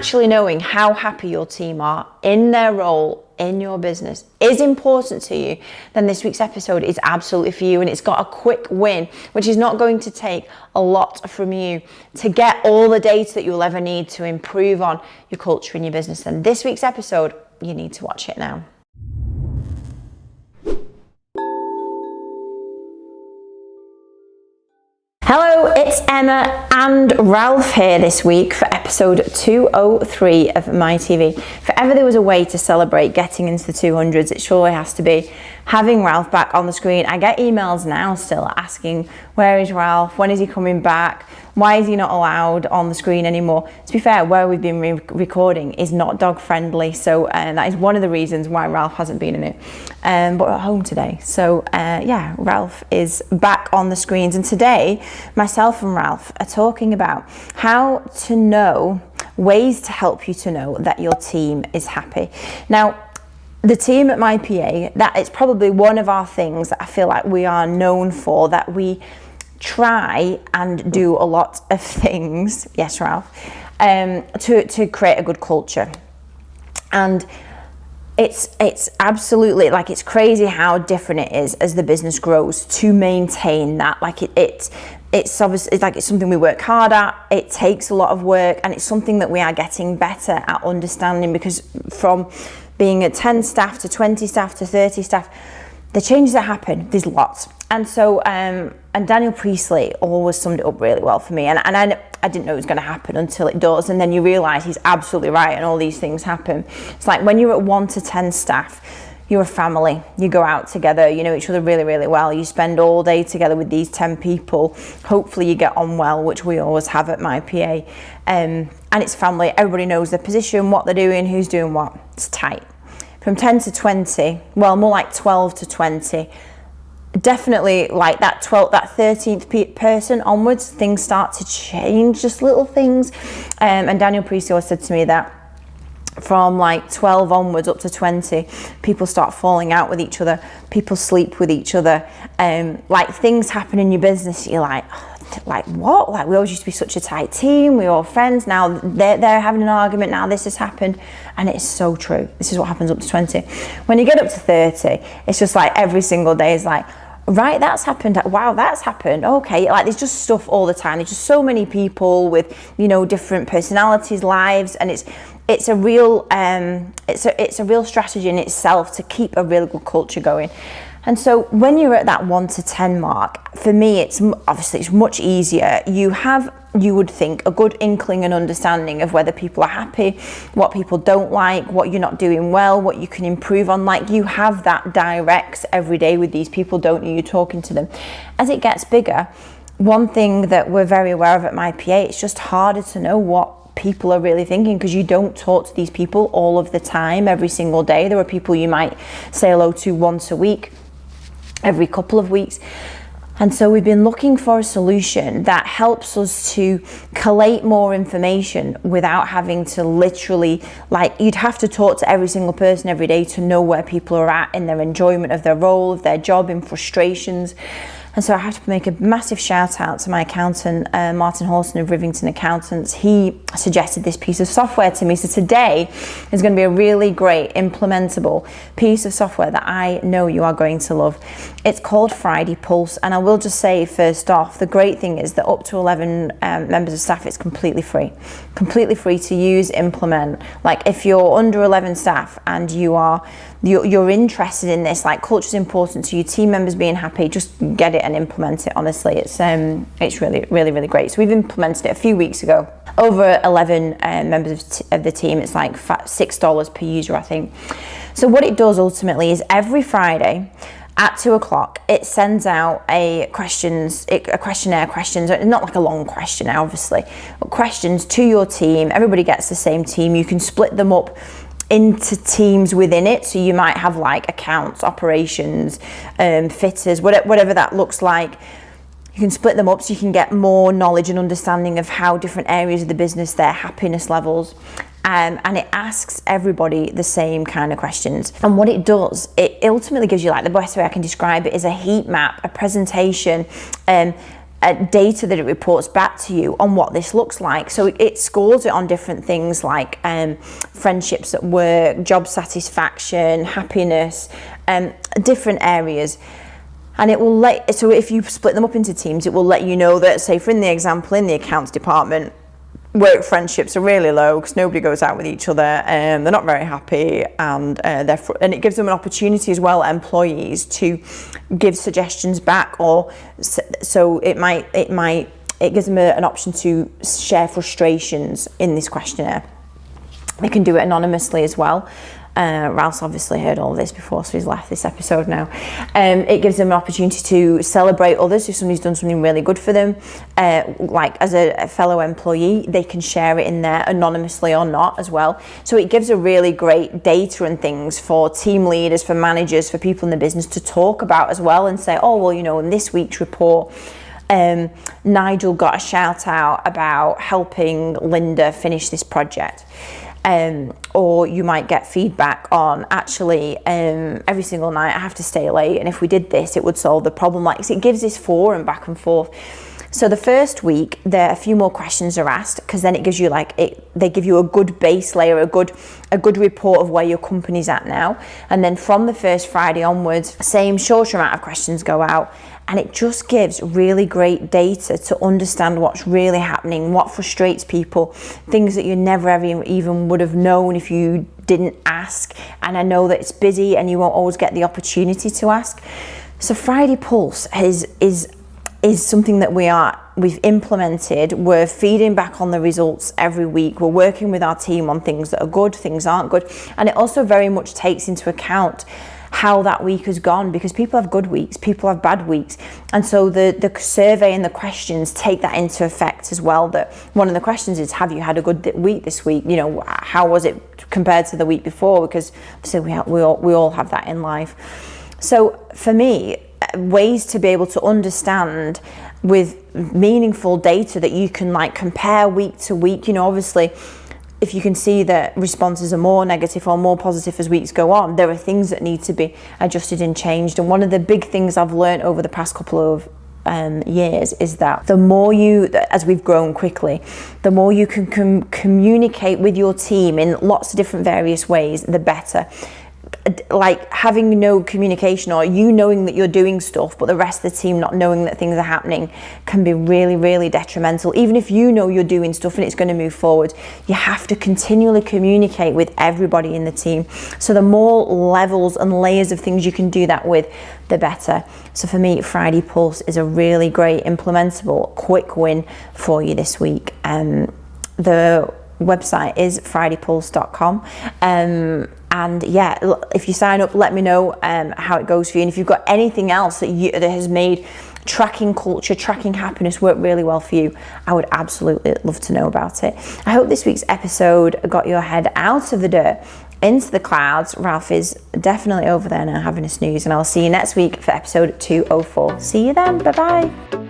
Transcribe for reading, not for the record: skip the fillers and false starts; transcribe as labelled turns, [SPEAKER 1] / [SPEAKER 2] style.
[SPEAKER 1] actually knowing how happy your team are in their role in your business is important to you, then this week's episode is absolutely for you, and it's got a quick win, which is not going to take a lot from you to get all the data that you'll ever need to improve on your culture in your business. Then this week's episode, you need to watch it now. Hello, it's Emma and Ralph here this week for episode 203 of MiTV. If ever there was a way to celebrate getting into the 200s, it surely has to be having Ralph back on the screen. I get emails now still asking, where is Ralph? When is he coming back? Why is he not allowed on the screen anymore? To be fair, where we've been recording is not dog friendly, so that is one of the reasons why Ralph hasn't been in it. But we're at home today, so yeah, Ralph is back on the screens, and today myself and Ralph are talking about how to know, ways to help you to know that your team is happy. Now, the team at MyPA, that is probably one of our things that I feel like we are known for, that we try and do a lot of things, yes Ralph, to create a good culture. And it's absolutely, like, it's crazy how different it is as the business grows to maintain that. Like it's obviously, it's like, it's something we work hard at, it takes a lot of work, and it's something that we are getting better at understanding, because from being at 10 staff to 20 staff to 30 staff, the changes that happen, there's lots. And so, and Daniel Priestley always summed it up really well for me. And I didn't know it was going to happen until it does. And then you realise he's absolutely right, and all these things happen. It's like when you're at 1 to 10 staff, you're a family. You go out together, you know each other really, really well. You spend all day together with these 10 people. Hopefully you get on well, which we always have at MyPA. And it's family. Everybody knows their position, what they're doing, who's doing what. It's tight. From 10 to 20, well, more like 12 to 20, definitely like that 13th person onwards, things start to change, just little things. And Daniel Priestley always said to me that from like 12 onwards up to 20, people start falling out with each other, people sleep with each other, like things happen in your business, you're like what? Like, we always used to be such a tight team, we were all friends, now they're having an argument, now this has happened. And it's so true. This is what happens up to 20. When you get up to 30, it's just like every single day is like, right, that's happened, wow, that's happened, okay. Like, there's just stuff all the time. There's just so many people with, you know, different personalities, lives, and it's a real it's a real strategy in itself to keep a really good culture going. And so when you're at that 1 to 10 mark, for me, it's much easier. You would think, a good inkling and understanding of whether people are happy, what people don't like, what you're not doing well, what you can improve on. Like, you have that direct every day with these people, don't you? You're talking to them. As it gets bigger, one thing that we're very aware of at MyPA, it's just harder to know what people are really thinking, because you don't talk to these people all of the time, every single day. There are people you might say hello to once a week, every couple of weeks. And so we've been looking for a solution that helps us to collate more information without having to literally, like, you'd have to talk to every single person every day to know where people are at in their enjoyment of their role, of their job, in frustrations. And so I have to make a massive shout out to my accountant, Martin Horton of Rivington Accountants. He suggested this piece of software to me. So today is going to be a really great implementable piece of software that I know you are going to love. It's called Friday Pulse. And I will just say first off, the great thing is that up to 11 members of staff, it's completely free to use, implement. Like, if you're under 11 staff and you're interested in this, like, culture's important to you, team members being happy, just get it and implement it. Honestly, it's really, really, really great. So we've implemented it a few weeks ago. Over 11 members of the team. It's like $6 per user, I think. So what it does ultimately is every Friday at 2 o'clock, it sends out a questionnaire, not like a long questionnaire, obviously, but questions to your team. Everybody gets the same team. You can split them up into teams within it. So you might have like accounts, operations, fitters, whatever that looks like. You can split them up so you can get more knowledge and understanding of how different areas of the business, their happiness levels. And it asks everybody the same kind of questions. And what it does, it ultimately gives you, like, the best way I can describe it is a heat map, a presentation, data that it reports back to you on what this looks like. So it scores it on different things like friendships at work, job satisfaction, happiness, different areas. And it will so if you split them up into teams, it will let you know that, say for in the example, in the accounts department, work friendships are really low because nobody goes out with each other, and they're not very happy, and and it gives them an opportunity as well, employees, to give suggestions back, or so it gives them an option to share frustrations in this questionnaire. They can do it anonymously as well. Ralph's obviously heard all of this before, so he's left this episode now. It gives them an opportunity to celebrate others if somebody's done something really good for them. Like as a fellow employee, they can share it in there anonymously or not as well. So it gives a really great data and things for team leaders, for managers, for people in the business to talk about as well, and say, oh, well, you know, in this week's report, Nigel got a shout out about helping Linda finish this project. Or you might get feedback on, actually, every single night I have to stay late, and if we did this, it would solve the problem. Like, so it gives this forum back and forth. So the first week, there a few more questions are asked, because then it gives you they give you a good base layer, a good report of where your company's at now. And then from the first Friday onwards, same shorter amount of questions go out, and it just gives really great data to understand what's really happening, what frustrates people, things that you never ever even would have known if you didn't ask. And I know that it's busy and you won't always get the opportunity to ask. So Friday Pulse is something that we've implemented. We're feeding back on the results every week. We're working with our team on things that are good, things aren't good. And it also very much takes into account how that week has gone, because people have good weeks, people have bad weeks. And so the survey and the questions take that into effect as well. That one of the questions is, have you had a good week this week? You know, how was it compared to the week before? Because so we all have that in life. So for me, ways to be able to understand with meaningful data that you can like compare week to week. You know, obviously, if you can see that responses are more negative or more positive as weeks go on, there are things that need to be adjusted and changed. And one of the big things I've learned over the past couple of years is that the more as we've grown quickly, the more you can communicate with your team in lots of different various ways, the better. Like having no communication, or you knowing that you're doing stuff but the rest of the team not knowing that things are happening, can be really, really detrimental. Even if you know you're doing stuff and it's going to move forward, you have to continually communicate with everybody in the team. So the more levels and layers of things you can do that with, the better. So for me, Friday Pulse is a really great implementable quick win for you this week. The website is fridaypulse.com. And yeah, if you sign up, let me know how it goes for you. And if you've got anything else that has made tracking culture, tracking happiness work really well for you, I would absolutely love to know about it. I hope this week's episode got your head out of the dirt, into the clouds. Ralph is definitely over there now having a snooze, and I'll see you next week for episode 204. See you then. Bye bye.